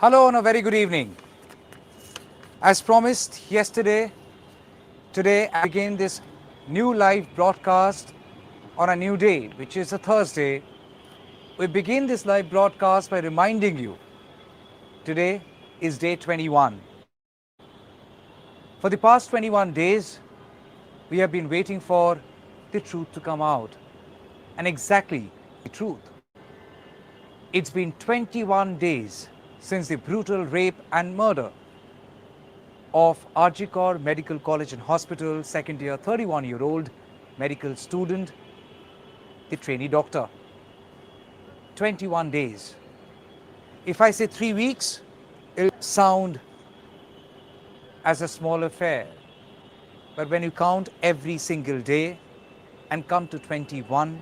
Hello and a very good evening. As promised yesterday, today I begin this new live broadcast on a new day, which is a Thursday. We begin this live broadcast by reminding you today is day 21. For the past 21 days, we have been waiting for the truth to come out. And exactly the truth. It's been 21 days since the brutal rape and murder of Arjikor Medical College and Hospital, second year, 31-year-old medical student, the trainee doctor. 21 days. If I say 3 weeks, it'll sound as a small affair. But when you count every single day and come to 21,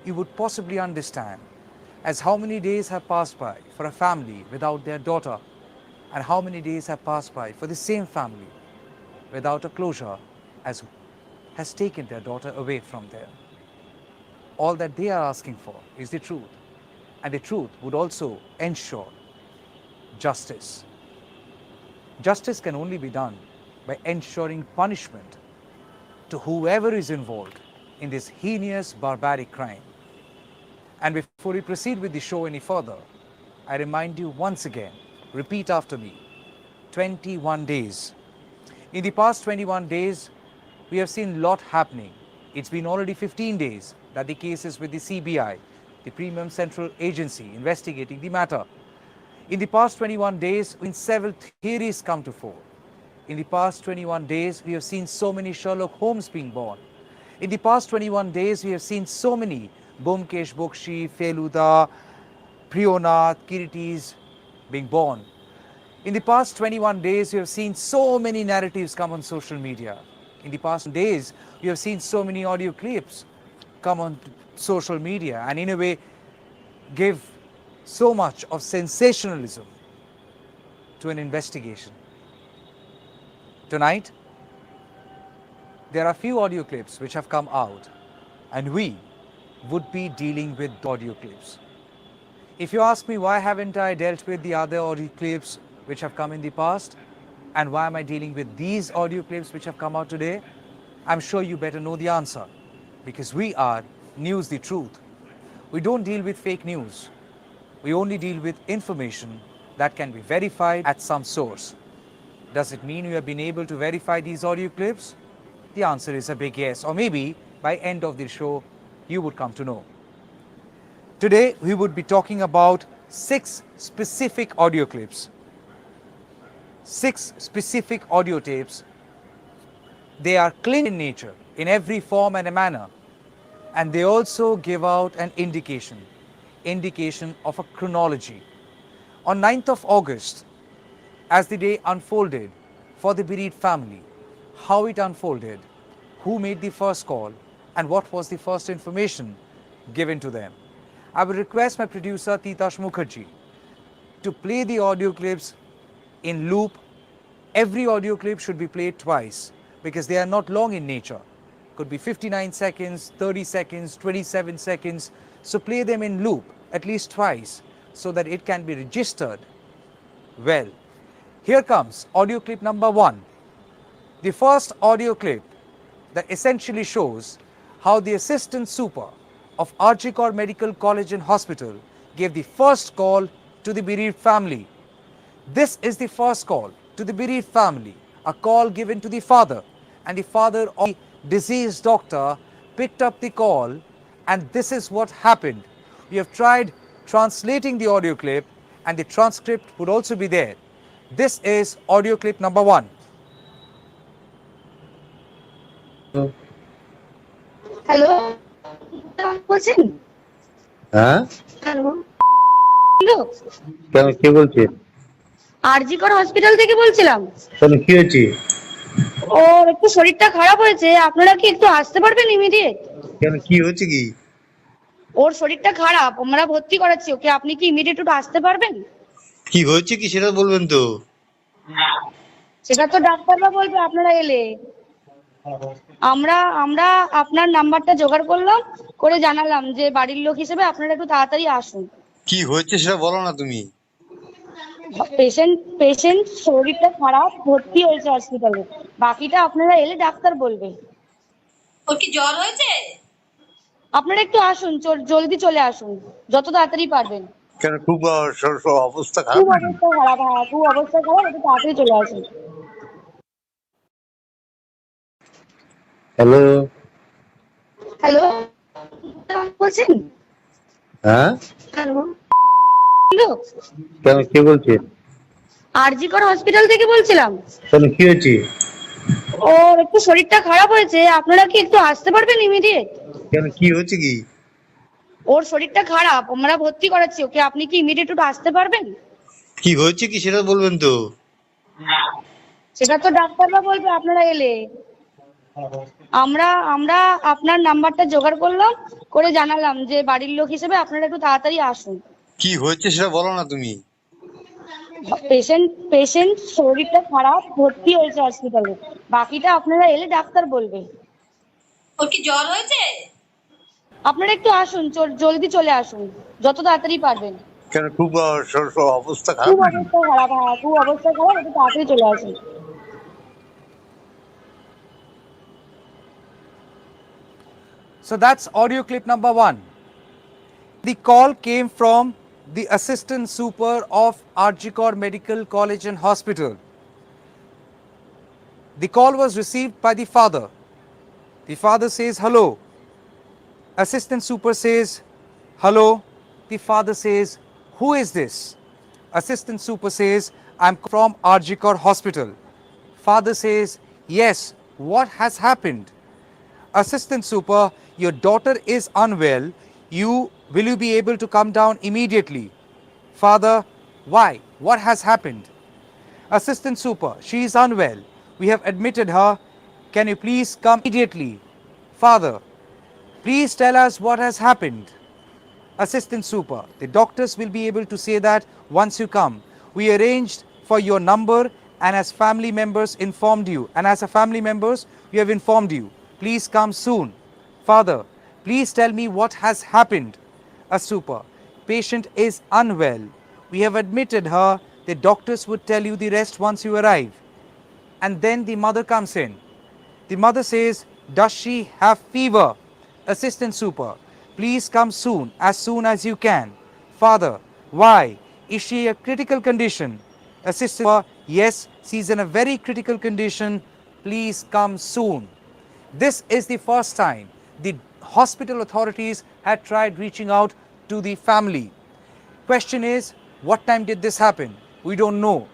you would possibly understand as how many days have passed by for a family without their daughter, and how many days have passed by for the same family without a closure as has taken their daughter away from them. All that they are asking for is the truth, and the truth would also ensure justice. Justice can only be done by ensuring punishment to whoever is involved in this heinous, barbaric crime. And before we proceed with the show any further, I remind you once again, repeat after me, 21 days. In the past 21 days, we have seen a lot happening. It's been already 15 days that the case is with the CBI, the Premium Central Agency, investigating the matter. In the past 21 days, when several theories come to fore. In the past 21 days, we have seen so many Sherlock Holmes being born. In the past 21 days, we have seen so many Byomkesh Bokshi, Feluda, Priyona, Kiritis being born. In the past 21 days, we have seen so many narratives come on social media. In the past days, we have seen so many audio clips come on social media and in a way give so much of sensationalism to an investigation. Tonight, there are few audio clips which have come out, and we would be dealing with audio clips. If you ask me why haven't I dealt with the other audio clips which have come in the past, and why am I dealing with these audio clips which have come out today, I'm sure you better know the answer. Because we are News the Truth. We don't deal with fake news. We only deal with information that can be verified at some source. Does it mean you have been able to verify these audio clips? The answer is a big yes. Or maybe by end of the show, you would come to know. Today, we would be talking about 6 specific audio clips. 6 specific audio tapes. They are clean in nature, in every form and a manner. And they also give out an indication of a chronology. On 9th of August, as the day unfolded for the bereaved family, how it unfolded, who made the first call, and what was the first information given to them. I will request my producer Titash Mukherjee to play the audio clips in loop. Every audio clip should be played twice because they are not long in nature. Could be 59 seconds, 30 seconds, 27 seconds. So play them in loop at least twice so that it can be registered well. Here comes audio clip number 1. The first audio clip that essentially shows how the assistant super of Arjikor Medical College and Hospital gave the first call to the bereaved family. This is the first call to the bereaved family, a call given to the father, and the father of the deceased doctor picked up the call, and this is what happened. We have tried translating the audio clip, and the transcript would also be there. This is audio clip number 1. Hello বলছেন? হ্যাঁ, hello hello কেন কে বলছে? RG Kar hospital থেকে বলছিলাম। কেন কি হয়েছে? ওর একটু শরীরটা খারাপ হয়েছে, আপনারা কি একটু আসতে পারবেন ইমিডিয়েট? কেন কি হয়েছে কি? ওর শরীরটা খারাপ, আমরা ভর্তি করাচ্ছি ওকে, আপনি কি ইমিডিয়েট একটু আসতে পারবেন? কি হয়েছে কি সেটা বলবেন তো? সেটা তো ডাক্তাররা বলবে আপনারা এলে। আমরা আমরা আপনার নাম্বারটা জোগাড় করলাম, করে জানালাম যে বাড়ির লোক হিসেবে আপনারা একটু তাড়াতাড়ি আসুন। কি হয়েছে সেটা বলো না তুমি। পেশেন্ট শরীরটা খারাপ, ভর্তি হয়েছে হসপিটালে। বাকিটা আপনারা এলে ডাক্তার বলবে। ওর কি জ্বর হয়েছে? আপনারা একটু আসুন, জলদি চলে আসুন, যত তাড়াতাড়ি পারবেন। কেন খুব অবস্থা খারাপ খুব নাকি? অবস্থা খারাপ, হ্যাঁ খুব অবস্থা খারাপ, একটু তাড়াতাড়ি চলে আসুন। হ্যালো। হ্যালো, বলছেন? হ্যাঁ, হ্যালো, হ্যালো, কেন কে বলছেন? আরজিকর হসপিটাল থেকে বলছিলাম। কেন কি হয়েছে? ওর একটু শরীরটা খারাপ হয়েছে, আপনারা কি একটু আসতে পারবেন ইমিডিয়েট? কেন কি হয়েছে কি? ওর শরীরটা খারাপ, আমরা ভর্তি করাচ্ছি ওকে, আপনি কি ইমিডিয়েট একটু আসতে পারবেন? কি হয়েছে কি সেটা বলবেন তো? সেটা তো ডাক্তাররা বলবে আপনারা এলে। আমরা আমরা আপনার নাম্বারটা জোগাড় করলাম, করে জানালাম যে বাড়ির লোক হিসেবে আপনারা একটু তাড়াতাড়ি আসুন। কি হয়েছে সেটা বলো না তুমি। পেশেন্ট শরীরটা খারাপ, ভর্তি হয়েছে হসপিটালে। বাকিটা আপনারা এলে ডাক্তার বলবে। ওর কি জ্বর হয়েছে? আপনারা একটু আসুন, জলদি চলে আসুন, যত তাড়াতাড়ি পারবেন। কেন খুব অবস্থা খারাপ খুব নাকি? অবস্থা খারাপ, হ্যাঁ খুব অবস্থা খারাপ, একটু তাড়াতাড়ি চলে আসুন। So that's audio clip number 1. The call came from the assistant super of Arjikor Medical College and Hospital. The call was received by the father. The father says hello. Assistant super says hello. The father says, who is this? Assistant super says, I'm from Arjikor Hospital. Father says, yes, what has happened? Assistant super, your daughter is unwell. Will you be able to come down immediately? Father, why? What has happened? Assistant super, she is unwell. We have admitted her. Can you please come immediately? Father, please tell us what has happened. Assistant super, the doctors will be able to say that once you come. We arranged for your number and as family members informed you. And as a family members, we have informed you. Please come soon. Father, please tell me what has happened. A super, patient is unwell. We have admitted her. The doctors would tell you the rest once you arrive. And then the mother comes in. The mother says, does she have fever? Assistant super, please come soon as you can. Father, why? Is she a critical condition? Assistant super, yes, she is in a very critical condition. Please come soon. This is the first time the hospital authorities had tried reaching out to the family. Question is, what time did this happen? We don't know.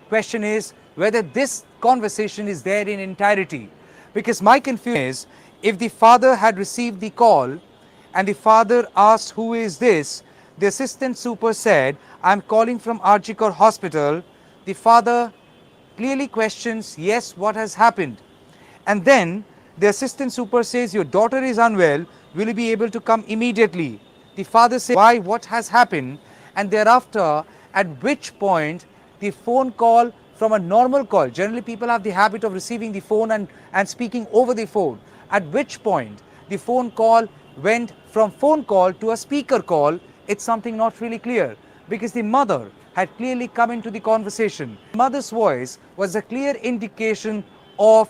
Question is whether this conversation is there in entirety. Because my confusion is, if the father had received the call and the father asked, who is this? The assistant super said, I'm calling from Arjikor Hospital. The father clearly questions, yes, what has happened? And then the assistant super says, your daughter is unwell, will you be able to come immediately? The father says, why, what has happened? And thereafter, at which point the phone call from a normal call, generally people have the habit of receiving the phone and speaking over the phone. At which point the phone call went from phone call to a speaker call, it's something not really clear, because the mother had clearly come into the conversation. Mother's voice was a clear indication of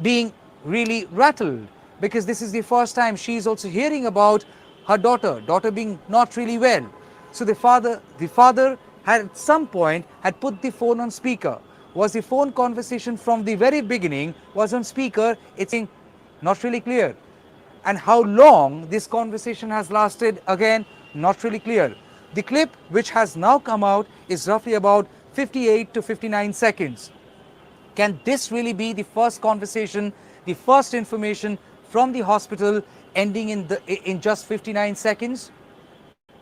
being really rattled, because this is the first time she is also hearing about her daughter being not really well. So the father had at some point had put the phone on speaker. Was the phone conversation from the very beginning was on speaker? It's not really clear. And how long this conversation has lasted, again, not really clear. The clip which has now come out is roughly about 58 to 59 seconds. Can this really be the first conversation, the first information from the hospital ending in just 59 seconds?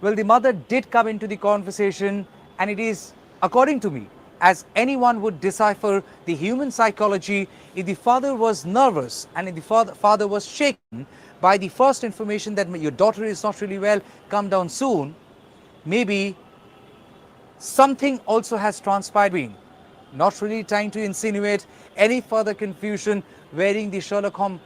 Well, the mother did come into the conversation, and it is, according to me, as anyone would decipher the human psychology, if the father was nervous and if the father was shaken by the first information that your daughter is not really well, come down soon, maybe something also has transpired. Not really trying to insinuate any further confusion wearing the Sherlock Holmes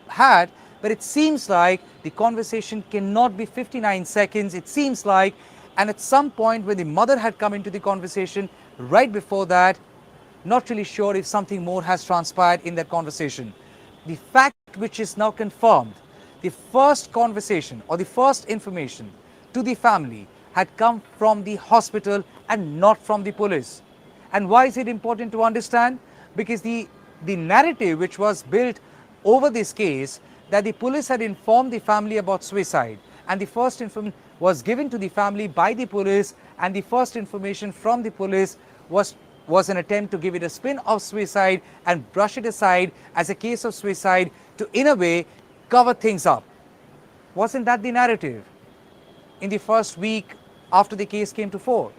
hat, but it seems like the conversation cannot be 59 seconds. It seems like And at some point when the mother had come into the conversation right before that, not really sure if something more has transpired in that conversation. The fact which is now confirmed, the first conversation or the first information to the family had come from the hospital and not from the police. And why is it important to understand? Because the narrative which was built over this case, that the police had informed the family about suicide, and the first information was given to the family by the police, and the first information from the police was an attempt to give it a spin of suicide and brush it aside as a case of suicide to, in a way, cover things up. Wasn't that the narrative in the first week after the case came to fore?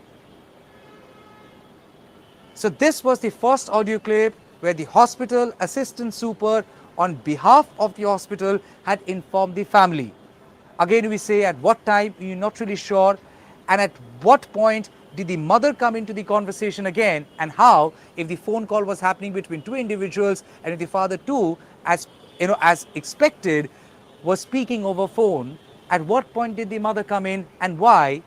So this was the first audio clip where the hospital assistant super on behalf of the hospital had informed the family. Again we say, at what time, you're not really sure, and at what point did the mother come into the conversation again, and how, if the phone call was happening between two individuals and if the father too, as as expected, was speaking over phone, at what point did the mother come in and why?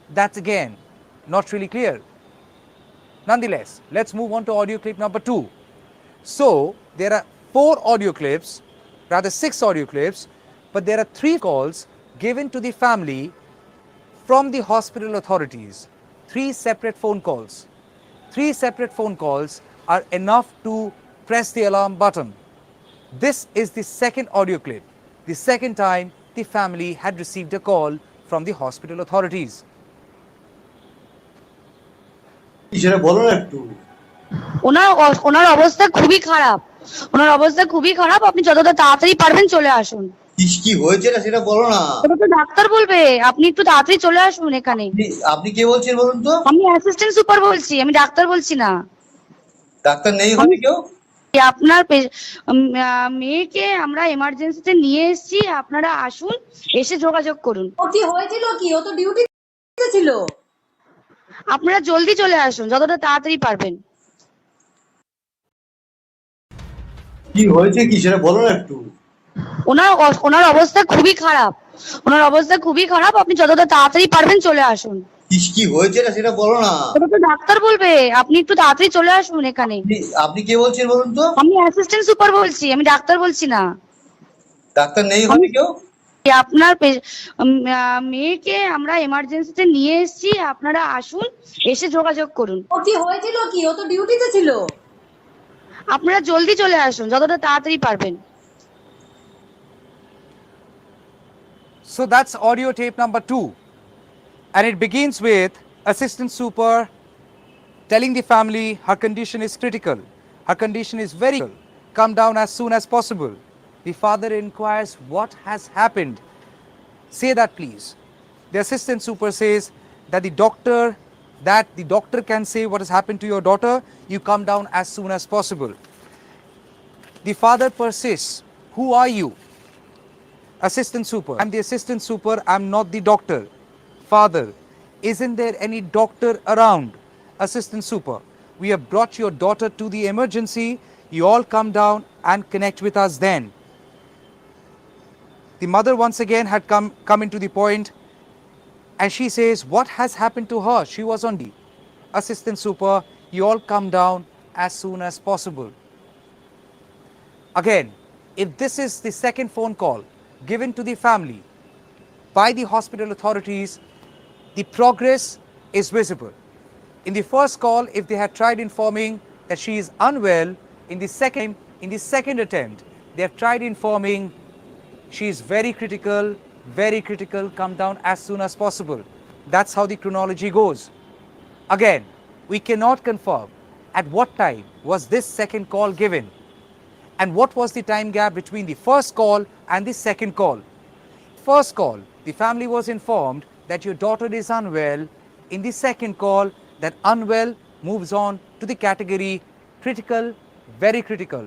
That's again not really clear. Nonetheless, let's move on to audio clip number 2. So there are 4 audio clips, rather 6 audio clips, but there are 3 calls given to the family from the hospital authorities. 3 separate phone calls. 3 separate phone calls are enough to press the alarm button. This is the second audio clip, the second time the family had received a call from the hospital authorities. সেটা বলো না একটু। ওনার ওনার অবস্থা খুবই খারাপ, ওনার অবস্থা খুবই খারাপ। আপনি যতটা তাড়াতাড়ি পারবেন চলে আসুন। কি হয়েছে না সেটা বলো না। ওটা তো ডাক্তার বলবে, আপনি একটু তাড়াতাড়ি চলে আসুন এখানে। আপনি কে বলছেন বলুন তো? আমি অ্যাসিস্ট্যান্ট সুপার বলছি, আমি ডাক্তার বলছি না। ডাক্তার নেই হবে কেউ? আপনার মেয়েকে আমরা এমার্জেন্সিতে নিয়ে এসেছি, আপনারা আসুন, এসে যোগাযোগ করুন। ও কি হয়েছিল কি? ও তো ডিউটিতে ছিল। আপনারা জলদি চলে আসুন, যতটা তাড়াতাড়ি পারবেন। কি হয়েছে কি সেটা বলো না একটু। ওনার অবস্থা খুবই খারাপ, ওনার অবস্থা খুবই খারাপ। আপনি যতটা তাড়াতাড়ি পারবেন চলে আসুন। কি হয়েছে না সেটা বলো না। ওটা তো ডাক্তার বলবে, আপনি একটু তাড়াতাড়ি চলে আসুন এখানে। আপনি কে বলছেন বলুন তো? আমি অ্যাসিস্ট্যান্ট সুপার বলছি, আমি ডাক্তার বলছি না। ডাক্তার নেই হবে কেউ? আপনার মেয়েকে আমরা এমার্জেন্সিতে নিয়ে এসেছি, আপনারা আসুন, এসে যোগাযোগ করুন। ও কি হয়েছিল কি? ও তো ডিউটিতে ছিল। আপনারা জলদি চলে আসুন, যতটা তাড়াতাড়ি পারবেন। So that's audio tape number 2, and it begins with assistant super telling the family her condition is critical, her condition is very critical, come down as soon as possible. The father inquires, what has happened? Say that please. The assistant super says that the doctor can say what has happened to your daughter, you come down as soon as possible. The father persists, who are you? Assistant super, I'm the assistant super, I'm not the doctor. Father, isn't there any doctor around? Assistant super, we have brought your daughter to the emergency, you all come down and connect with us then. The mother once again had come into the point, and she says, what has happened to her? She was on the assistant super, you all come down as soon as possible. Again, if this is the second phone call given to the family by the hospital authorities, the progress is visible. In the first call, if they had tried informing that she is unwell, in the second attempt, they have tried informing she is very critical, come down as soon as possible. That's how the chronology goes. Again, we cannot confirm at what time was this second call given, and what was the time gap between the first call and the second call. First call, the family was informed that your daughter is unwell. In the second call, that unwell moves on to the category critical, very critical.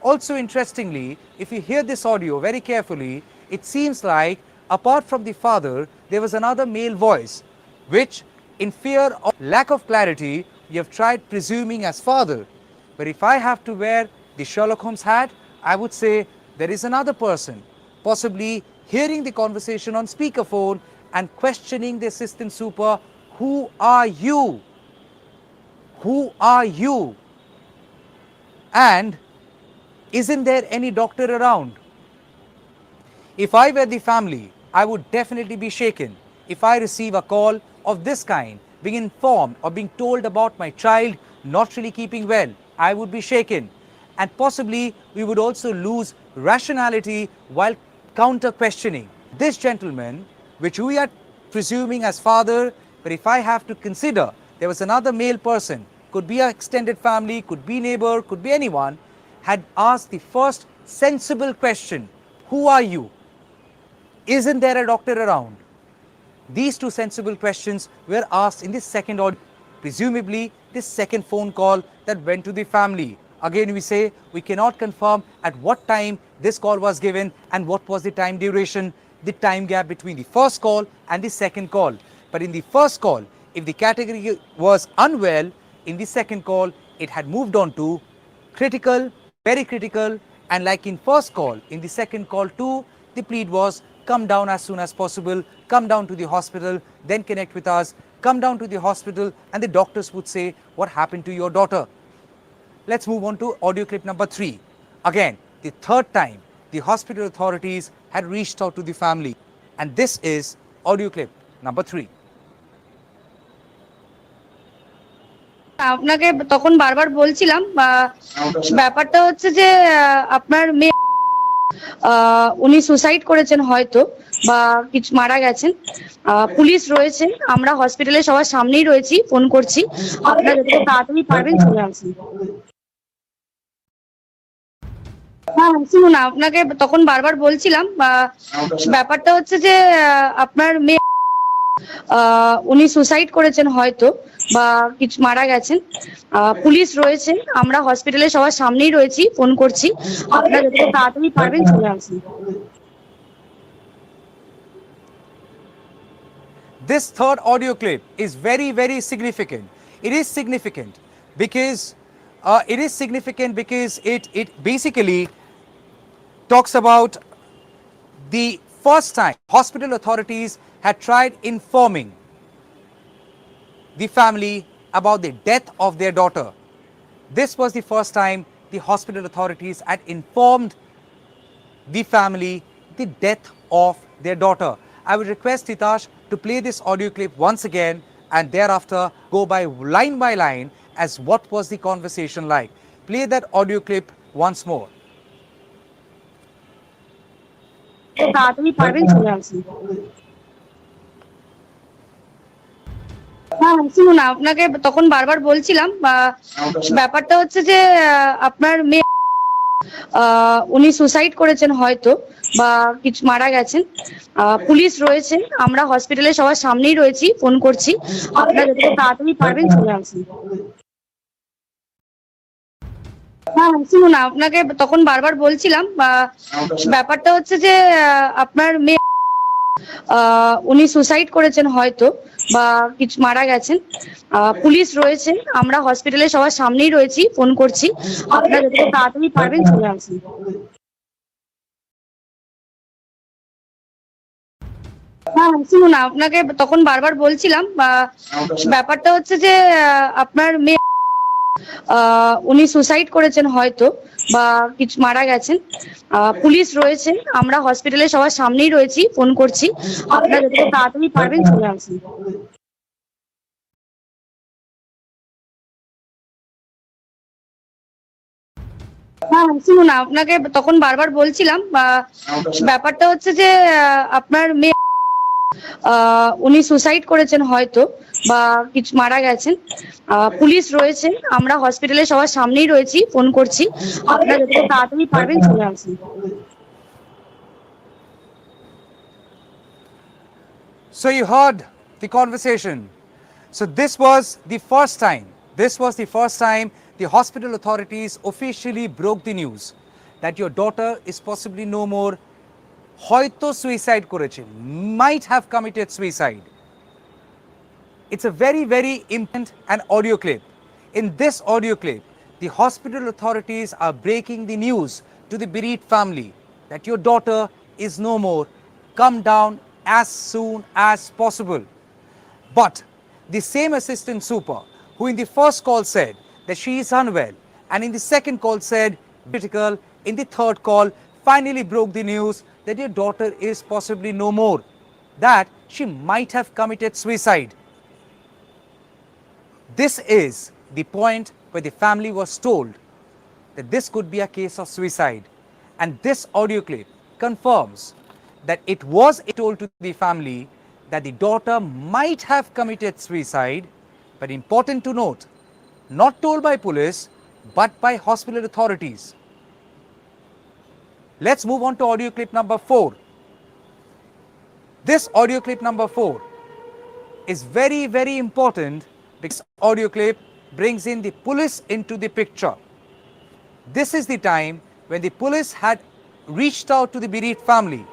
Also interestingly, if you hear this audio very carefully, it seems like apart from the father, there was another male voice, which in fear of lack of clarity, you have tried presuming as father. But if I have to wear the Sherlock Holmes hat, I would say there is another person, possibly hearing the conversation on speakerphone and questioning the assistant super, who are you? Who are you? And isn't there any doctor around? If I were the family, I would definitely be shaken if I receive a call of this kind, being informed or being told about my child not really keeping well. I would be shaken. And possibly we would also lose rationality while counter questioning. This gentleman, which we are presuming as father, but if I have to consider there was another male person, could be an extended family, could be neighbor, could be anyone, had asked the first sensible question, who are you? Isn't there a doctor around? These two sensible questions were asked in the second audio, presumably this second phone call that went to the family. Again, we say we cannot confirm at what time this call was given and what was the time duration, the time gap between the first call and the second call. But in the first call, if the category was unwell, in the second call, it had moved on to critical, very critical, and like in first call, in the second call too, the plead was come down as soon as possible, come down to the hospital, then connect with us, come down to the hospital, and the doctors would say, what happened to your daughter? Let's move on to audio clip number 3. Again, the third time the hospital authorities had reached out to the family, and this is audio clip number 3. আপনাকে তখন বারবার বলছিলাম ব্যাপারটা হচ্ছে যে আপনার মেয়ে উনি সুসাইড করেছেন হয়তো বা কিছু মারা গেছেন। পুলিশ রয়েছে, আমরা হসপিটালে সবার সামনেই রয়েছি, ফোন করছি, আপনারা যত তাড়াতাড়ি পারবেন চলে আসুন। হ্যাঁ শুনুন, আপনাকে তখন বারবার বলছিলাম ব্যাপারটা হচ্ছে যে আপনার মেয়ে উনি সুসাইড করেছেন হয়তো বা কিছু মারা গেছেন। পুলিশ রয়েছে, আমরা হসপিটালে সবার সামনেই রয়েছি, ফোন করছি, আপনারা যত তাড়াতাড়ি পারবেন চলে আসুন। This third audio clip is very, very significant. It is significant because it basically talks about the first time hospital authorities had tried informing the family about the death of their daughter. This was the first time the hospital authorities had informed the family the death of their daughter. I would request Titash to play this audio clip once again and thereafter go by line as what was the conversation like. Play that audio clip once more. তাড়াতাড়ি পারবেন চলে আসুন। হ্যাঁ শুনুন, আপনাকে তখন বারবার বলছিলাম ব্যাপারটা হচ্ছে যে আপনার মেয়ে উনি সুসাইড করেছেন হয়তো বা কিছু মারা গেছেন। পুলিশ রয়েছে, আমরা হসপিটালে সবার সামনেই রয়েছি, ফোন করছি, আপনারা যত তাড়াতাড়ি পারবেন চলে আসুন। হ্যাঁ শুনুন, আপনাকে তখন বারবার বলছিলাম ব্যাপারটা হচ্ছে যে আপনার মেয়ে উনি সুসাইড করেছেন হয়তো বা কিছু মারা গেছেন। পুলিশ রয়েছে, আমরা হসপিটালে সবার সামনেই রয়েছি, ফোন করছি, আপনারা যত তাড়াতাড়ি পারবেন চলে আসুন। হ্যাঁ শুনুন, আপনাকে তখন বারবার বলছিলাম ব্যাপারটা হচ্ছে যে আপনার মেয়ে উনি সুসাইড করেছেন হয়তো বা কিছু মারা গেছেন। পুলিশ রয়েছে, আমরা হসপিটালে সবার সামনেই রয়েছি, ফোন করছি, আপনারা যত তাড়াতাড়ি পারবেন চলে আসুন। হ্যাঁ শুনুন, আপনাকে তখন বারবার বলছিলাম ব্যাপারটা হচ্ছে যে আপনার মেয়ে উনি সুসাইড করেছেন হয়তো বা কিছু মারা গেছেন। পুলিশ রয়েছে, আমরা হসপিটালে সবার সামনেই রয়েছি, ফোন করছি, আপনারা যত তাড়াতাড়ি পারবেন চলে আসুন। So you heard the conversation. So this was the first time the hospital authorities officially broke the news that your daughter is possibly no more, hoyto suicide korechen, might have committed suicide. It's a very, very important and audio clip. In this audio clip, the hospital authorities are breaking the news to the bereaved family that your daughter is no more. Come down as soon as possible. But the same assistant super who in the first call said that she is unwell and in the second call said critical, in the third call finally broke the news that your daughter is possibly no more, that she might have committed suicide. This is the point where the family was told that this could be a case of suicide. And this audio clip confirms that it was told to the family that the daughter might have committed suicide, but important to note, not told by police, but by hospital authorities. Let's move on to audio clip number 4. This audio clip number 4 is very, very important because audio clip brings in the police into the picture. This is the time when the police had reached out to the bereaved family,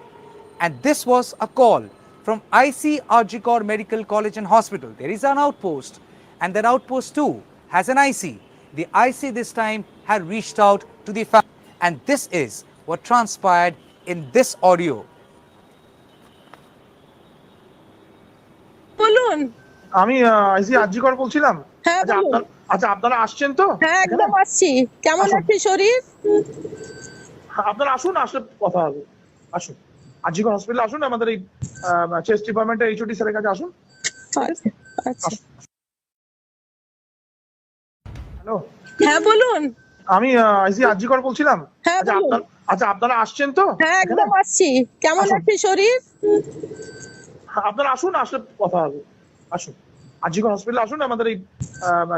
and this was a call from IC Arjikor Medical College and Hospital. There is an outpost, and that outpost too has an IC. The IC this time had reached out to the family, and this is what transpired in this audio. বলুন। আমি আইসি আরজিকর বলছিলাম। হ্যাঁ আচ্ছা বলুন। আপনারা আসছেন তো? হ্যাঁ একদম আসছি। কেমন আসুন। আছে শরীর? আপনারা আসুন, আসলে কথা হবে। আসুন, আরজিকর হসপিটালে আসুন, আমাদের এই চেস্ট ডিপার্টমেন্টের এইচওডি স্যারের কাছে আসুন। আচ্ছা আচ্ছা। হ্যালো, হ্যাঁ বলুন। আমি আইসি আরজিকর বলছিলাম। হ্যাঁ বলুন। আচ্ছা আপনারা আসছেন তো? হ্যাঁ একদম আসছি। কেমন আসুন। আছে শরীর? আপনারা আসুন, আসলে কথা হবে। আসুন, আরজিকর হসপিটালে আসুন, আমাদের এই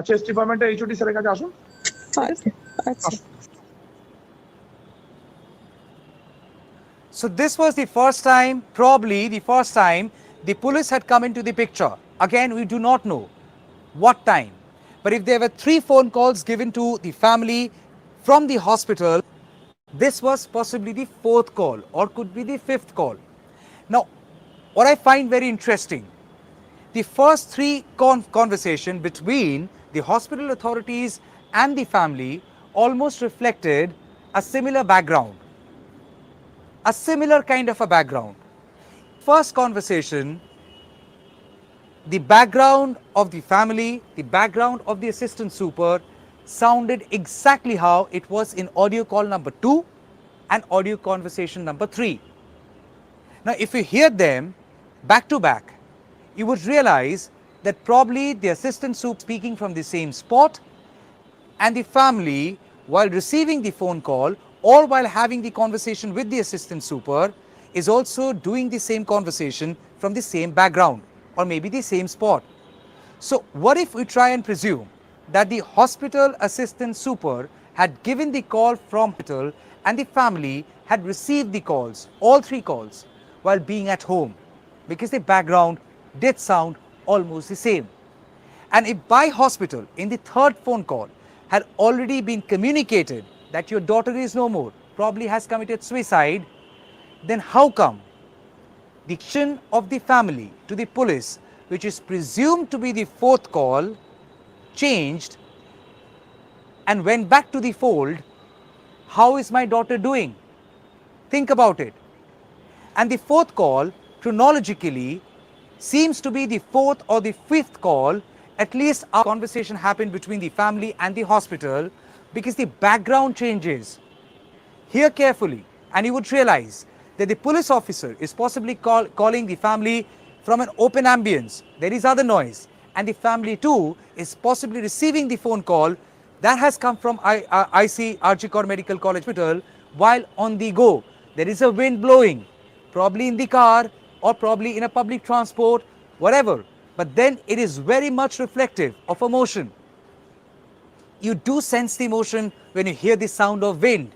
চেস্ট ডিপার্টমেন্টের এইচওডি স্যারের কাছে আসুন। আচ্ছা আচ্ছা। So this was the first time, probably the first time, the police had come into the picture. Again, we do not know what time. But if there were 3 phone calls given to the family from the hospital, this was possibly the 4th call or could be the 5th call. Now, what I find very interesting, the first 3 conversation between the hospital authorities and the family almost reflected a similar background, a similar kind of a background. First conversation, the background of the family, the background of the assistant super sounded exactly how it was in audio call number 2 and audio conversation number 3. Now, if you hear them back to back, you would realize that probably the assistant super speaking from the same spot, and the family, while receiving the phone call or while having the conversation with the assistant super, is also doing the same conversation from the same background or maybe the same spot. So what if we try and presume that the hospital assistant super had given the call from hospital and the family had received the calls, all 3 calls, while being at home, because the background did sound almost the same. And if by hospital in the 3rd phone call had already been communicated that your daughter is no more, probably has committed suicide, then how come the action of the family to the police, which is presumed to be the 4th call, changed and went back to the fold? How is my daughter doing? Think about it. And the 4th call chronologically seems to be the 4th or the 5th call, at least a conversation happened between the family and the hospital, because the background changes. Hear carefully and you would realize that the police officer is possibly calling the family from an open ambience. There is other noise, and the family too is possibly receiving the phone call that has come from IC Arjikor Medical College Hospital while on the go. There is a wind blowing, probably in the car or probably in a public transport, whatever. But then it is very much reflective of emotion. You do sense the emotion when you hear the sound of wind.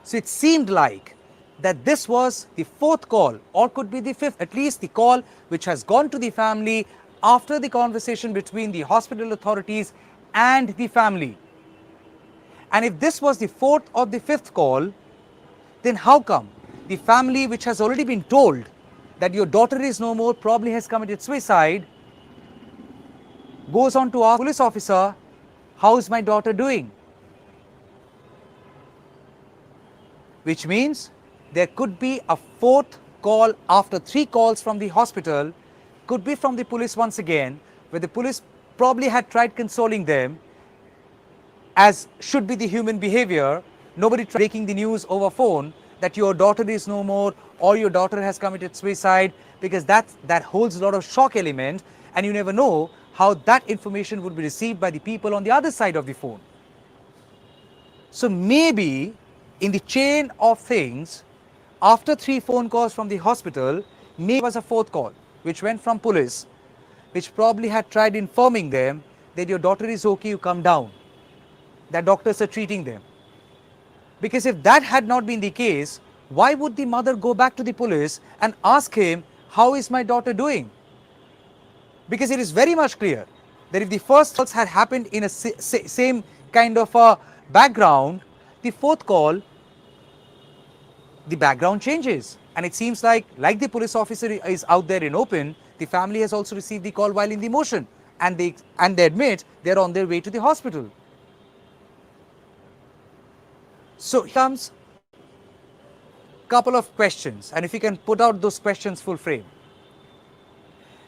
So it seemed like that this was the 4th call or could be the 5th, at least the call which has gone to the family after the conversation between the hospital authorities and the family. And if this was the 4th or the 5th call, then how come the family, which has already been told that your daughter is no more, probably has committed suicide, goes on to ask police officer, how is my daughter doing? Which means there could be a 4th call after 3 calls from the hospital could be from the police once again, where the police probably had tried consoling them, as should be the human behavior. Nobody breaking the news over phone that your daughter is no more or your daughter has committed suicide, because that holds a lot of shock element, and you never know how that information would be received by the people on the other side of the phone. So maybe in the chain of things, after 3 phone calls from the hospital, maybe was a 4th call which went from police, which probably had tried informing them that your daughter is okay, you come down, that doctors are treating them. Because if that had not been the case, why would the mother go back to the police and ask him, how is my daughter doing? Because it is very much clear that if the first calls had happened in a same kind of a background, the 4th call, the background changes. And it seems like the police officer is out there in open, the family has also received the call while in the motion, and they admit they're on their way to the hospital. So here comes couple of questions, and if you can put out those questions full frame.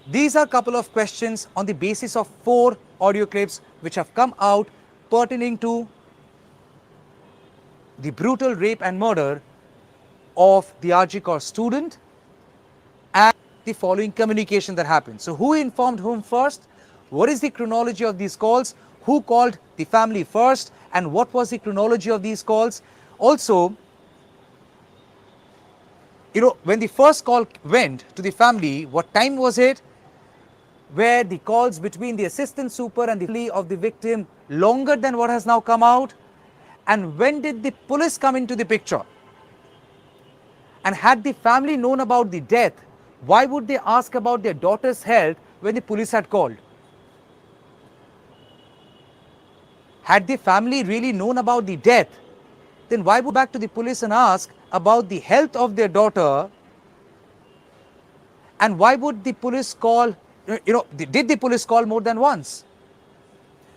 These are couple of questions on the basis of 4 audio clips which have come out pertaining to the brutal rape and murder of the RG Corps student and the following communication that happened. So who informed whom first? What is the chronology of these calls? Who called the family first? And what was the chronology of these calls? Also, when the first call went to the family, what time was it? Were the calls between the assistant super and the family of the victim longer than what has now come out? And when did the police come into the picture? And had the family known about the death, why would they ask about their daughter's health when the police had called? Had the family really known about the death, then why would they go back to the police and ask about the health of their daughter? And why would the police call, did the police call more than once?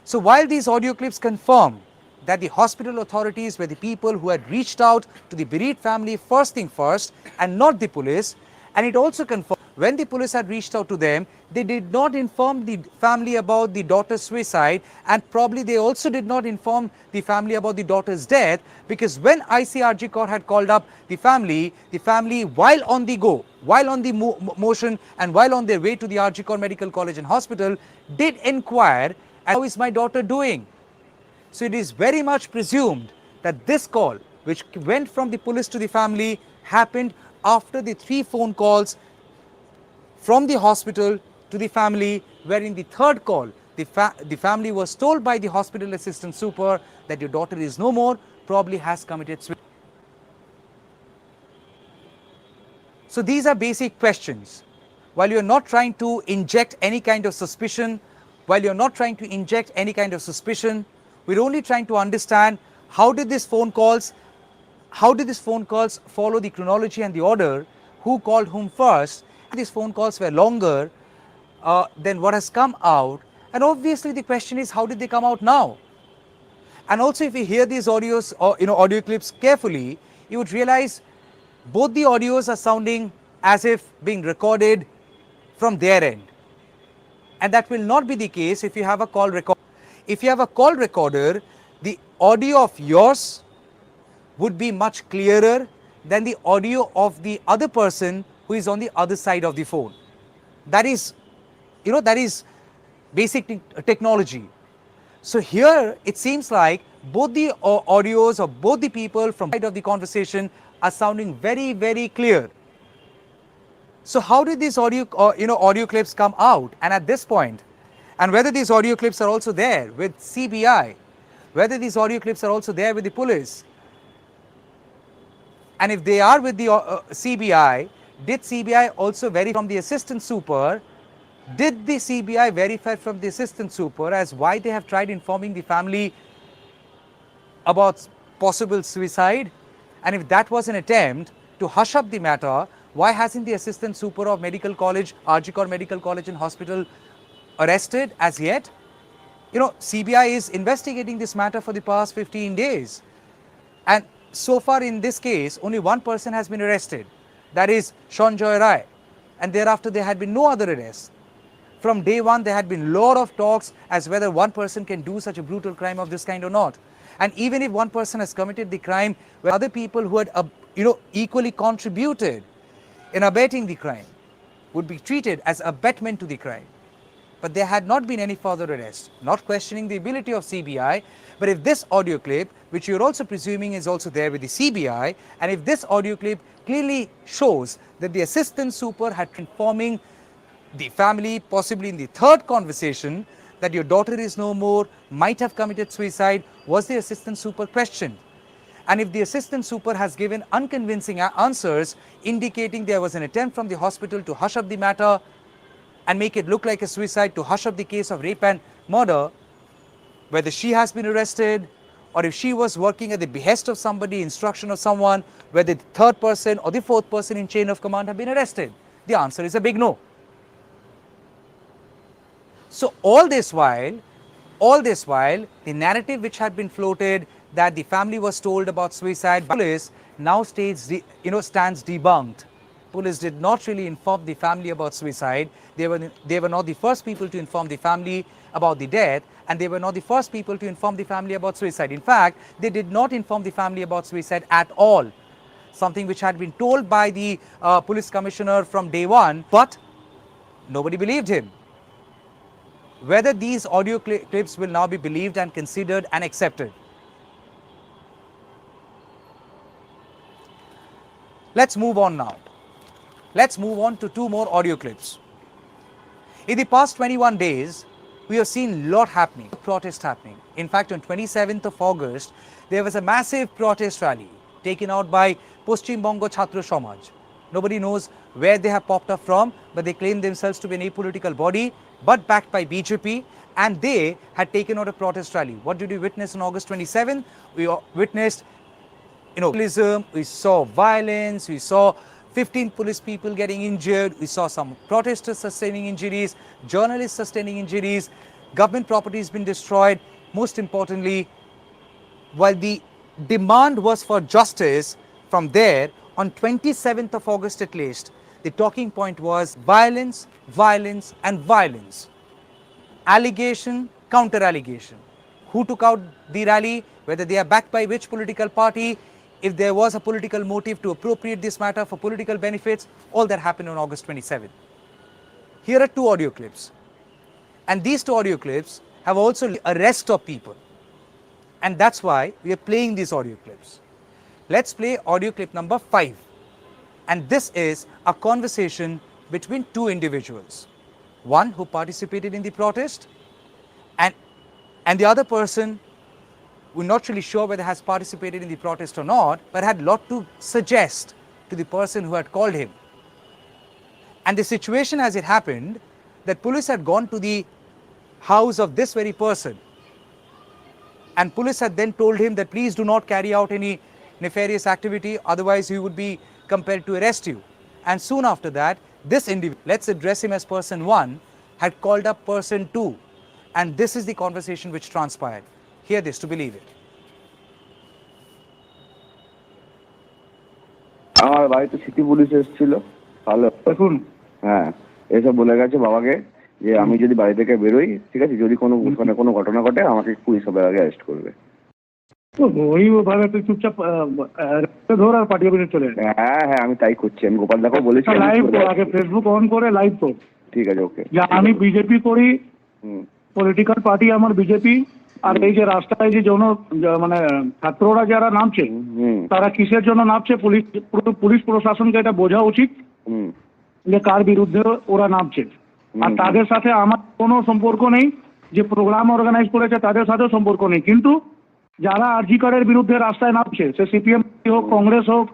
So while these audio clips confirm that the hospital authorities were the people who had reached out to the bereaved family first thing first and not the police, and it also confirmed when the police had reached out to them, they did not inform the family about the daughter's suicide, and probably they also did not inform the family about the daughter's death, because when ICRG Corps had called up the family while on the go, while on the motion and while on their way to the RG Corps Medical College and Hospital, did inquire, how is my daughter doing? So it is very much presumed that this call, which went from the police to the family, happened after the 3 phone calls from the hospital to the family, wherein the 3rd call, the family was told by the hospital assistant super that your daughter is no more, probably has committed suicide. So these are basic questions. While you are not trying to inject any kind of suspicion, we're only trying to understand how did these phone calls follow the chronology and the order, who called whom first. These phone calls were longer than what has come out, and obviously the question is, how did they come out now? And also, if you hear these audios or audio clips carefully, you would realize both the audios are sounding as if being recorded from their end, and that will not be the case if you have a call recorder. If you have a call recorder, the audio of yours would be much clearer than the audio of the other person who is on the other side of the phone. That is, that is basic technology. So here it seems like both the audios of both the people from the side of the conversation are sounding very, very clear. So how did these audio clips come out? And at this point, and whether these audio clips are also there with CBI, whether these audio clips are also there with the police, and if they are with the CBI, did CBI also verify from the assistant super? Did the CBI verify from the assistant super as why they have tried informing the family about possible suicide? And if that was an attempt to hush up the matter, why hasn't the assistant super of medical college, RG Corps Medical College and Hospital, arrested as yet? CBI is investigating this matter for the past 15 days. And so far in this case, only one person has been arrested. that is Sanjay Rai, and thereafter there had been no other arrests. From day one, there had been a lot of talks as whether one person can do such a brutal crime of this kind or not. And even if one person has committed the crime, where other people who had, equally contributed in abetting the crime would be treated as abetment to the crime. But there had not been any further arrest, not questioning the ability of CBI. But if this audio clip, which you're also presuming is also there with the CBI, and if this audio clip clearly shows that the assistant super had been informing the family, possibly in the third conversation, that your daughter is no more, might have committed suicide, was the assistant super questioned? And if the assistant super has given unconvincing answers indicating there was an attempt from the hospital to hush up the matter and make it look like a suicide, to hush up the case of rape and murder, whether she has been arrested or if she was working at the behest of somebody, instruction of someone, whether the third person or the fourth person in chain of command have been arrested, the answer is a big no. So all this while, the narrative which had been floated that the family was told about suicide by police now stands debunked. Police did not really inform the family about suicide. They were not the first people to inform the family about the death, and they were not the first people to inform the family about suicide. In fact, they did not inform the family about suicide at all. Something which had been told by the police commissioner from day one, but nobody believed him. Whether these audio clips will now be believed and considered and accepted. Let's move on now. Let's move on to two more audio clips. In the past 21 days, we have seen a lot happening, protest happening. In fact, on 27th of August, there was a massive protest rally taken out by Paschim Bongo Chhatra Samaj. Nobody knows where they have popped up from, but they claim themselves to be an apolitical body, but backed by BJP, and they had taken out a protest rally. What did we witness on August 27th? We witnessed, vandalism, we saw violence, we saw 15 police people getting injured, we saw some protesters sustaining injuries, journalists sustaining injuries, government property has been destroyed. Most importantly, while the demand was for justice from there, on 27th of August at least, the talking point was violence, violence and violence. Allegation, counter allegation. Who took out the rally, whether they are backed by which political party, if there was a political motive to appropriate this matter for political benefits, all that happened on August 27th. Here are two audio clips. And these two audio clips have also arrest of people. And that's why we are playing these audio clips. Let's play audio clip number 5. And this is a conversation between two individuals. One who participated in the protest, and the other person, we're not really sure whether has participated in the protest or not, but had a lot to suggest to the person who had called him. And the situation as it happened, that police had gone to the house of this very person, and police had then told him that please do not carry out any nefarious activity, otherwise he would be compelled to arrest you. And soon after that, this individual, let's address him as person 1, had called up person 2, and this is the conversation which transpired. Hear this to believe it. আমার বাড়িতে city police এসেছিল, ভালো দেখুন, হ্যাঁ এসব বলে গেছে বাবাকে যে আমি যদি বাড়ি থেকে বেরোই, ঠিক আছে, যদি কোনো ঘটনা ঘটে আমাকে পুলিশ সবার আগে অ্যারেস্ট করবে। ওইভাবে তুই চুপচাপ ধর আর পাঠিয়ে বেরিয়ে চলে। হ্যাঁ হ্যাঁ আমি তাই করছি, আমি গোপাল দাকেও বলেছি লাইভ আগে ফেসবুক অন করে লাইভ কর। ঠিক আছে, ওকে। আমি বিজেপি করি, পলিটিক্যাল পার্টি আমার বিজেপি। আর এই যে রাস্তায় যে মানে ছাত্ররা যারা নামছে, তারা কিসের জন্য নামছে, পুলিশ প্রশাসনকে এটা বোঝা উচিত যে কার বিরুদ্ধে ওরা নামছে। আর তাদের সাথে আমার কোনো সম্পর্ক নেই, যে প্রোগ্রাম অর্গানাইজ করেছে তাদের সাথেও সম্পর্ক নেই। কিন্তু যারা আরজিকরের বিরুদ্ধে রাস্তায় নামছে, সে সিপিএম হোক, কংগ্রেস হোক,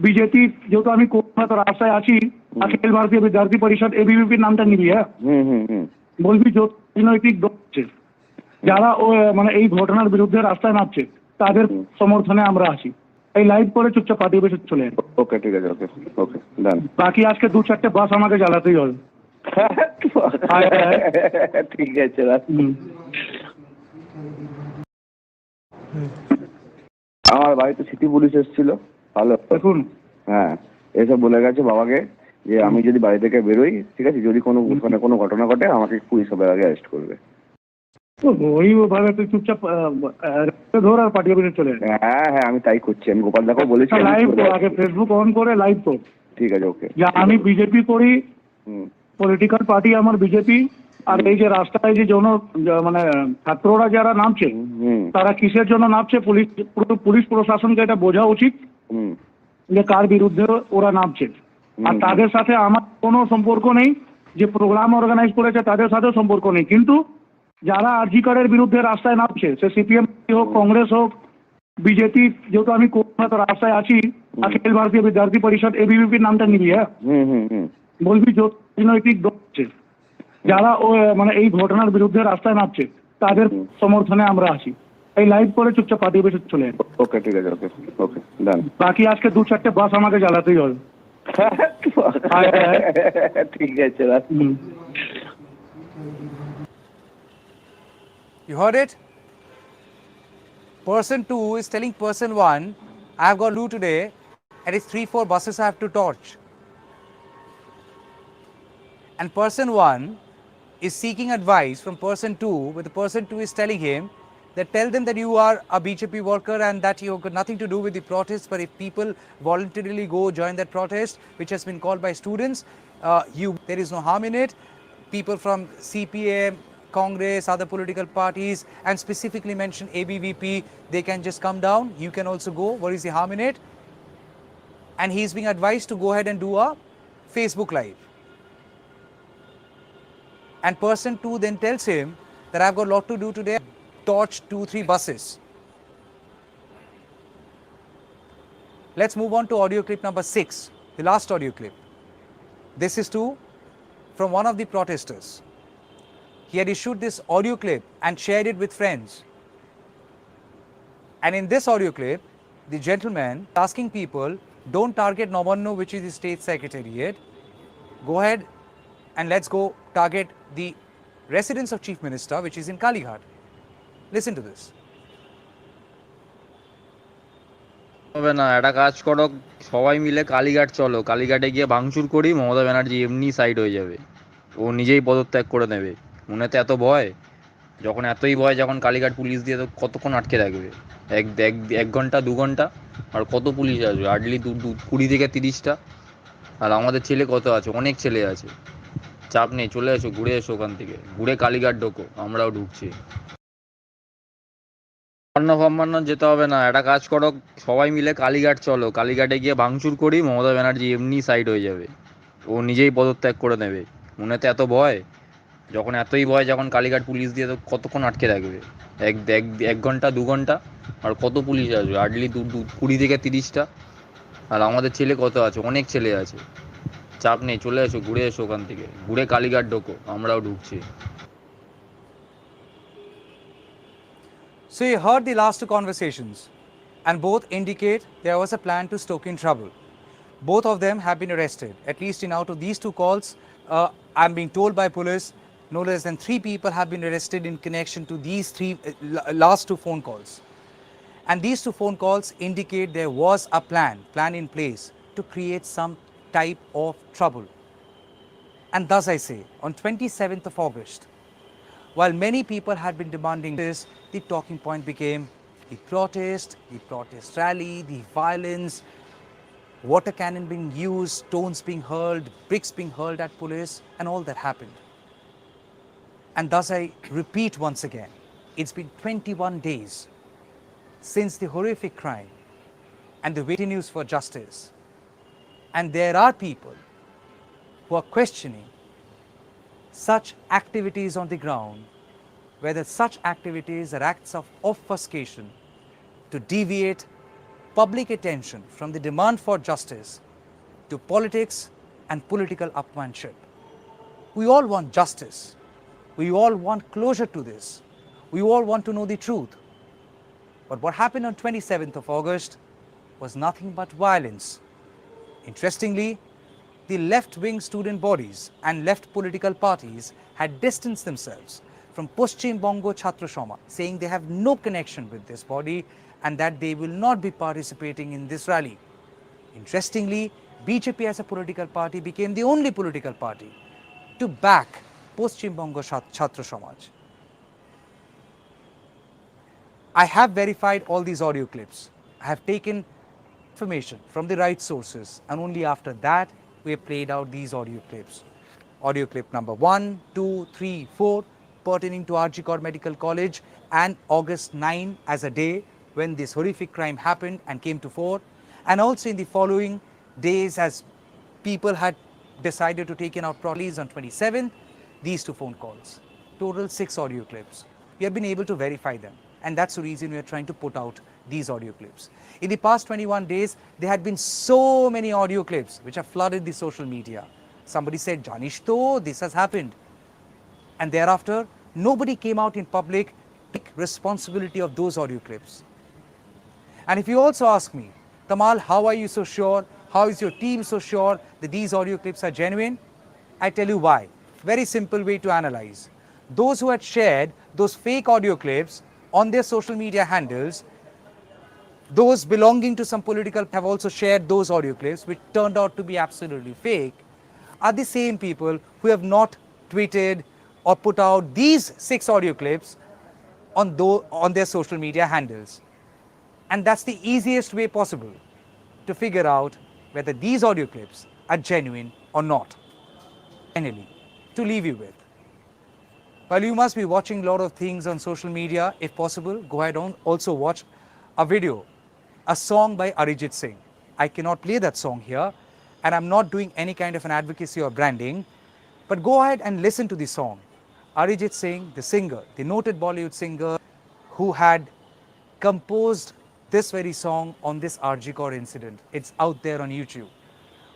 বিজেপি, যেহেতু আমি কলকাতা রাস্তায় আছি, অখিল ভারতীয় বিদ্যার্থী পরিষদ, এবিভিপির নামটা নিবি, হ্যাঁ বলবি রাজনৈতিক দল আছে যারা মানে এই ঘটনার বিরুদ্ধে রাস্তায় নামছে, তাদের সমর্থনে আমরা আছি। এই লাইভ করে চুপচাপ পাঠিয়ে বেশি চলে যাবে। ওকে, ঠিক আছে, ওকে ওকে ডান। বাকি আজকে 2-4টে বাস আমাকে জ্বালাতেই হবে। ঠিক আছে। আমার বাড়িতে সিটি পুলিশ এসেছিল, ভালো দেখুন, হ্যাঁ এসে বলে গেছে বাবাকে যে আমি যদি বাড়ি থেকে বেরোই, ঠিক আছে, যদি কোনো কোনো ঘটনা ঘটে আমাকে পুলিশ সবার আগে অ্যারেস্ট করবে। তো ওইভাবে তুই চুপচাপ ধর আর পার্টি অফিসে চলে যা। হ্যাঁ হ্যাঁ, আমি তাই করছি। আমি গোপাল দাকেও বলেছি। লাইভ কর, আগে ফেসবুক অন করে লাইভ কর। ঠিক আছে, ওকে। যে আমি বিজেপি করি, হুম পলিটিক্যাল পার্টি আমার বিজেপি, আর এই যে রাস্তায় যে মানে ছাত্ররা যারা নামছে হুম তারা কিসের জন্য নামছে, পুলিশ প্রশাসনকে এটা বোঝা উচিত হুম যে কার বিরুদ্ধে ওরা নামছে। আর তাদের সাথে আমার কোনো সম্পর্ক নেই, যে প্রোগ্রাম অর্গানাইজ করেছে তাদের সাথেও সম্পর্ক নেই। কিন্তু যারা আরজিকরের বিরুদ্ধে রাস্তায় নামছে, সে সিপিএম হোক, কংগ্রেস হোক, বিজেপি, যেহেতু আমি কলকাতা রাস্তায় আছি, অখিল ভারতীয় বিদ্যার্থী পরিষদ, এবিভিপির নামটা নিবি। হ্যাঁ, বলবি যত রাজনৈতিক দল আছে যারা মানে এই ঘটনার বিরুদ্ধে রাস্তায় নামছে তাদের সমর্থনে আমরা আছি। এই লাইভ করে চুপচাপ পার্টি অফিসে চলে যাবে। ওকে, ঠিক আছে, ওকে ওকে ডান। বাকি আজকে 2-4টে বাস আমাকে জ্বালাতেই হবে। ঠিক আছে। You heard it? Person 2 is telling person 1, I have got loot today, at least 3-4 buses I have to torch. And person 1 is seeking advice from person 2, but the person 2 is telling him that tell them that you are a BJP worker and that you have got nothing to do with the protest, but if people voluntarily go join that protest, which has been called by students, there is no harm in it. People from CPM, Congress, other political parties, and specifically mention ABVP, they can just come down. You can also go. What is the harm in it? And he is being advised to go ahead and do a Facebook Live. And person 2 then tells him that I've got a lot to do today. Torch 2-3 buses. Let's move on to audio clip number 6, the last audio clip. This is from one of the protesters. He had issued this audio clip and shared it with friends. And in this audio clip, the gentleman asking people, don't target Navannu, which is the state secretariat. Go ahead and let's go target the residence of Chief Minister, which is in Kalighat. Listen to this. হবে না, একটা কাজ করো, সবাই মিলে কালীঘাট চলো, কালীঘাটে গিয়ে ভাঙচুর করি, মমতা ব্যানার্জি এমনি সাইড হয়ে যাবে, ও নিজেই পদত্যাগ করে নেবে। মনে তো এত ভয়, যখন এতই ভয়, যখন কালীঘাট পুলিশ দিয়ে তো কতক্ষণ আটকে রাখবে? এক ঘন্টা 2 ঘন্টা, আর কত পুলিশ আসবে? হার্ডলি 20 থেকে 30টা। আর আমাদের ছেলে কত আছে, অনেক ছেলে আছে, চাপ নেই, চলে এসো, ঘুরে এসো, ওখান থেকে ঘুরে কালীঘাট ঢোকো, আমরাও ঢুকছি। নবান্ন যেতে হবে না, একটা কাজ করো, সবাই মিলে কালীঘাট চলো, কালীঘাটে গিয়ে ভাঙচুর করি, মমতা ব্যানার্জি এমনি সাইড হয়ে যাবে, ও নিজেই পদত্যাগ করে নেবে। মনে তো এত ভয়, যখন এতই ভয়, যখন কালীঘাট পুলিশ দিয়ে তো কতক্ষণ আটকে রাখবে? এক ঘন্টা 2 ঘন্টা, আর কত পুলিশ আসবে? হার্ডলি 20 থেকে 30টা। আর আমাদের ছেলে কত আছে, অনেক ছেলে আছে, চাপ নেই, চলে এসো, ঘুরে এসো, ওখান থেকে ঘুরে কালীঘাট ঢোকো, আমরাও ঢুকছি। So you heard the last two conversations, and both indicate there was a plan to stoke in trouble. Both of them have been arrested. At least in out of these two calls, I'm being told by police, no less than 3 people have been arrested in connection to these last 2 phone calls. And these 2 phone calls indicate there was a plan in place to create some type of trouble. And thus I say, on 27th of August, while many people had been demanding this, the talking point became the protest rally, the violence, water cannon being used, stones being hurled, bricks being hurled at police, and all that happened. And thus I repeat once again, it's been 21 days since the horrific crime, and the waiting news for justice. And there are people who are questioning such activities on the ground, whether such activities are acts of obfuscation to deviate public attention from the demand for justice to politics and political upmanship. We all want justice. We all want closure to this. We all want to know the truth. But what happened on 27th of August was nothing but violence. Interestingly, the left-wing student bodies and left political parties had distanced themselves from Paschim Bongo Chhatra Samaj, saying they have no connection with this body and that they will not be participating in this rally. Interestingly, BJP as a political party became the only political party to back Paschim Bongo Chhatra Samaj. I have verified all these audio clips. I have taken information from the right sources, and only after that we have played out these audio clips. Audio clip number 1, 2, 3, 4 pertaining to RG Medical College and August 9 as a day when this horrific crime happened and came to fore, and also in the following days as people had decided to take in out trolleys on 27th, these 2 phone calls. Total 6 audio clips. We have been able to verify them, and that's the reason we are trying to put out these audio clips. In the past 21 days, there had been so many audio clips which have flooded the social media. Somebody said, Janish to, this has happened. And thereafter, nobody came out in public to take responsibility of those audio clips. And if you also ask me, Tamal, how are you so sure? How is your team so sure that these audio clips are genuine? I tell you why. Very simple way to analyze. Those who had shared those fake audio clips on their social media handles, those belonging to some political have also shared those audio clips, which turned out to be absolutely fake, are the same people who have not tweeted or put out these 6 audio clips on their social media handles. And that's the easiest way possible to figure out whether these audio clips are genuine or not. Finally, to leave you with, while you must be watching a lot of things on social media, if possible, go ahead and also watch a video, a song by Arijit Singh. I cannot play that song here, and I'm not doing any kind of an advocacy or branding, but go ahead and listen to the song. Arijit Singh, the singer, the noted Bollywood singer who had composed this very song on this RG Kaur incident. It's out there on YouTube.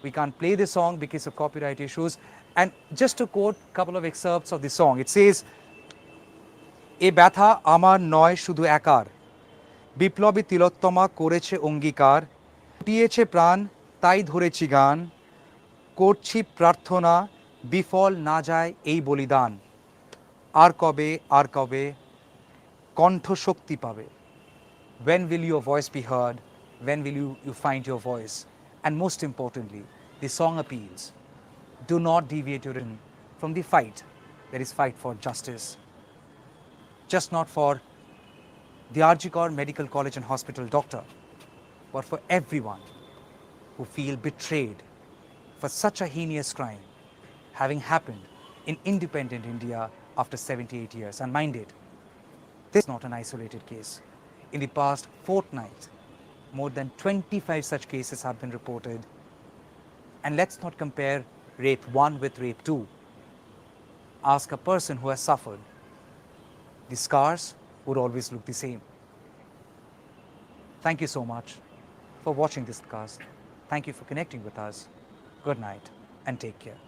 We can't play the song because of copyright issues. And just to quote a couple of excerpts of the song, it says, এ ব্যথা আমার নয় শুধু একার, বিপ্লবী তিলোত্তমা করেছে অঙ্গীকার, ফুটিয়েছে প্রাণ তাই ধরেছি গান, করছি প্রার্থনা বিফল না যায় এই বলিদান, আর কবে কণ্ঠ শক্তি পাবে. When will your voice be heard? When will you find your voice? And most importantly, the song appeals, do not deviate your attention from the fight. There is fight for justice, just not for the RG Kaur Medical College and Hospital doctor, but for everyone who feel betrayed for such a heinous crime having happened in independent India after 78 years. And mind it, this is not an isolated case. In the past fortnight, more than 25 such cases have been reported. And let's not compare rape 1 with rape 2. Ask a person who has suffered. The scars would always look the same. Thank you so much for watching this cast. Thank you for connecting with us. Good night and take care.